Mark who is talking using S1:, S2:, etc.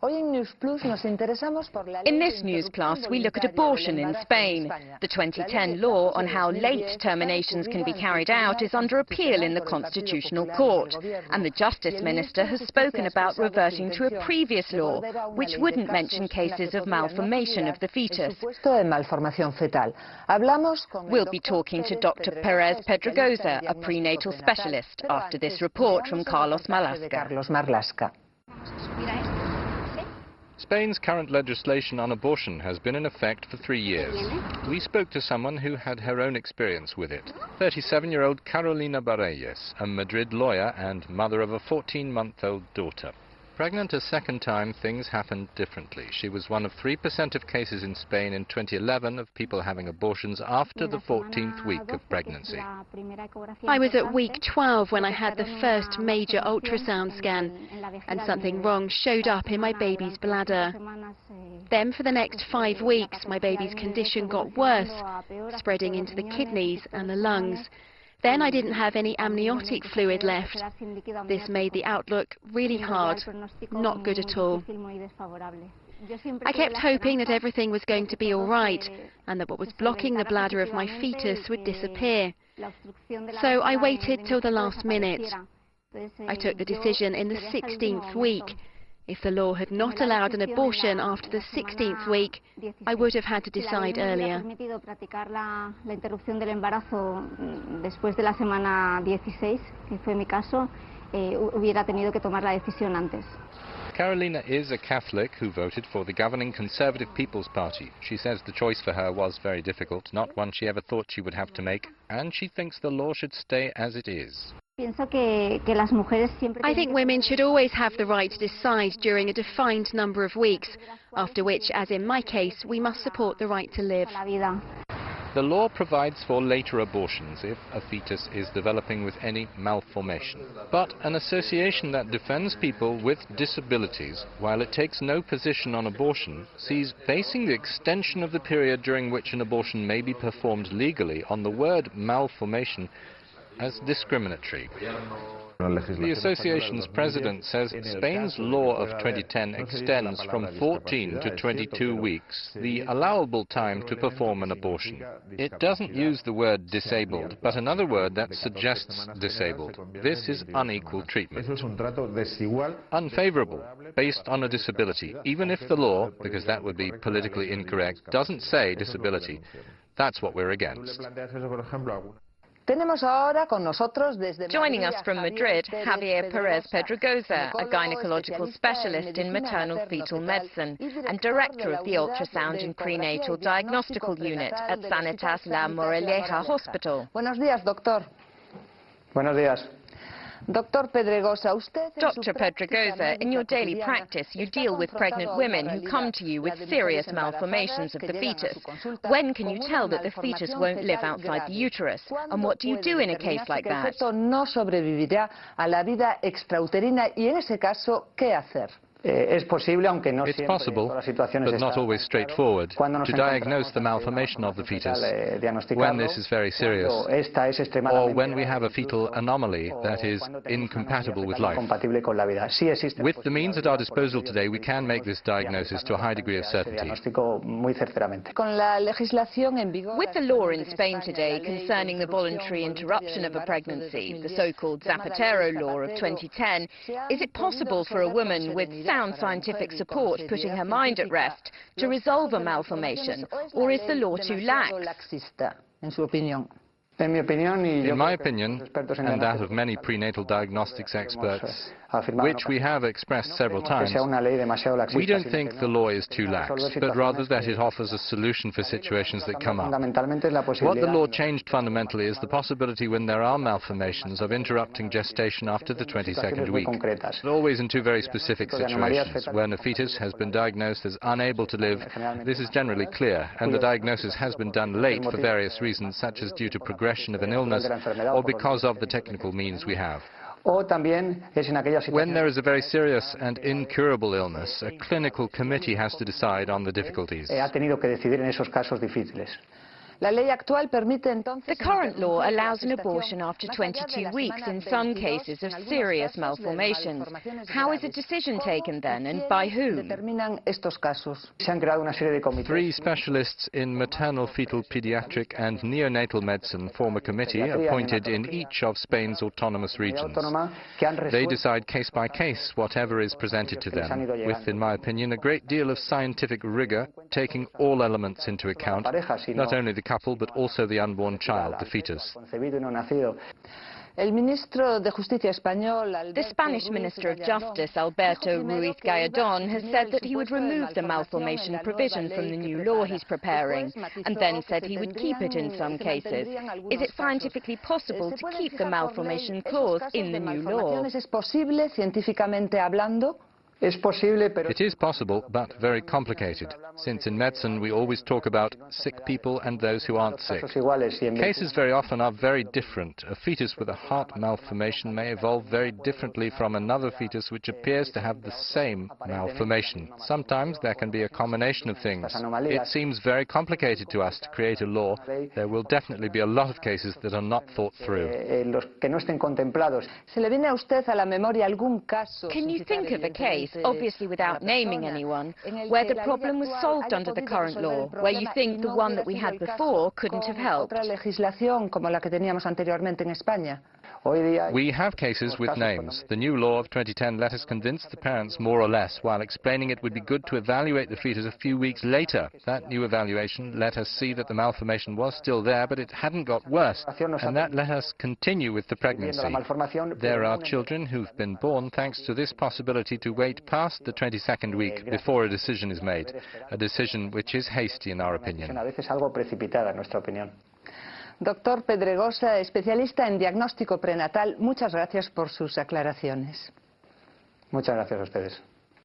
S1: In this news plus, we look at abortion in Spain. The 2010 law on how late terminations can be carried out is under appeal in the Constitutional Court, and the Justice Minister has spoken about reverting to a previous law, which wouldn't mention cases of malformation of the fetus. We'll be talking to Doctor Pérez-Pedregosa, a prenatal specialist, after this report from Marlasca.
S2: Spain's current legislation on abortion has been in effect for 3 years. We spoke to someone who had her own experience with it. 37-year-old Carolina Barelles, a Madrid lawyer and mother of a 14-month-old daughter. Pregnant a second time, things happened differently. She was one of 3% of cases in Spain in 2011 of people having abortions after the 14th week of pregnancy.
S3: I was at week 12 when I had the first major ultrasound scan, and something wrong showed up in my baby's bladder. Then for the next 5 weeks, my baby's condition got worse, spreading into the kidneys and the lungs. Then I didn't have any amniotic fluid left. This made the outlook really hard, not good at all. I kept hoping that everything was going to be all right, and that what was blocking the bladder of my fetus would disappear. So I waited till the last minute. I took the decision in the 16th week. If the law had not allowed an abortion after the 16th week, I would have had to decide earlier.
S2: Carolina is a Catholic who voted for the governing Conservative People's Party. She says the choice for her was very difficult, not one she ever thought she would have to make, and she thinks the law should stay as it is.
S3: I think women should always have the right to decide during a defined number of weeks, after which, as in my case, we must support the right to live.
S2: The law provides for later abortions if a fetus is developing with any malformation. But an association that defends people with disabilities, while it takes no position on abortion, sees basing the extension of the period during which an abortion may be performed legally on the word malformation as discriminatory. The association's president says Spain's law of 2010 extends from 14 to 22 weeks, the allowable time to perform an abortion. It doesn't use the word disabled, but another word that suggests disabled. This is unequal treatment. Unfavorable, based on a disability, even if the law, because that would be politically incorrect, doesn't say disability. That's what we're against.
S1: Joining us from Madrid, Javier Pérez-Pedregosa, a gynecological specialist in maternal fetal medicine and director of the ultrasound and prenatal diagnostical unit at Sanitas La Moraleja Hospital.
S4: Buenos días, doctor. Buenos días.
S1: Dr. Pedregosa, in your daily practice, you deal with pregnant women who come to you with serious malformations of the fetus. When can you tell that the fetus won't live outside the uterus? And what do you do in a case like that?
S2: It's possible, but not always straightforward, to diagnose the malformation of the fetus when this is very serious, or when we have a fetal anomaly that is incompatible with life. With the means at our disposal today, we can make this diagnosis to a high degree of certainty.
S1: With the law in Spain today concerning the voluntary interruption of a pregnancy, the so-called Zapatero law of 2010, is it possible for a woman with sound scientific support putting her mind at rest to resolve a malformation, or is the law too lax?
S2: In my opinion, and that of many prenatal diagnostics experts, which we have expressed several times, we don't think the law is too lax, but rather that it offers a solution for situations that come up. What the law changed fundamentally is the possibility when there are malformations of interrupting gestation after the 22nd week, but always in two very specific situations. When a fetus has been diagnosed as unable to live, this is generally clear, and the diagnosis has been done late for various reasons, such as due to progression of an illness or because of the technical means we have. When there is a very serious and incurable illness, a clinical committee has to decide on the difficulties.
S1: The current law allows an abortion after 22 weeks in some cases of serious malformations. How is a decision taken then, and by whom?
S2: 3 specialists in maternal fetal pediatric and neonatal medicine form a committee appointed in each of Spain's autonomous regions. They decide case by case whatever is presented to them, with, in my opinion, a great deal of scientific rigor, taking all elements into account, not only the couple but also the unborn child, the fetus.
S1: The Spanish Minister of Justice, Alberto Ruiz Gallardón, has said that he would remove the malformation provision from the new law he's preparing, and then said he would keep it in some cases. Is it scientifically possible to keep the malformation clause in the new law?
S2: It is possible, but very complicated, since in medicine we always talk about sick people and those who aren't sick. Cases very often are very different. A fetus with a heart malformation may evolve very differently from another fetus which appears to have the same malformation. Sometimes there can be a combination of things. It seems very complicated to us to create a law. There will definitely be a lot of cases that are not thought through.
S1: Can you think of a case, obviously without naming anyone, where the problem was solved under the current law, where you think the one that we had before couldn't have helped?
S2: We have cases with names. The new law of 2010 let us convince the parents more or less, while explaining it would be good to evaluate the fetus a few weeks later. That new evaluation let us see that the malformation was still there, but it hadn't got worse, and that let us continue with the pregnancy. There are children who've been born thanks to this possibility to wait past the 22nd week before a decision is made, a decision which is hasty in our opinion.
S4: Doctor Pedregosa, especialista en diagnóstico prenatal, muchas gracias por sus aclaraciones. Muchas gracias a ustedes.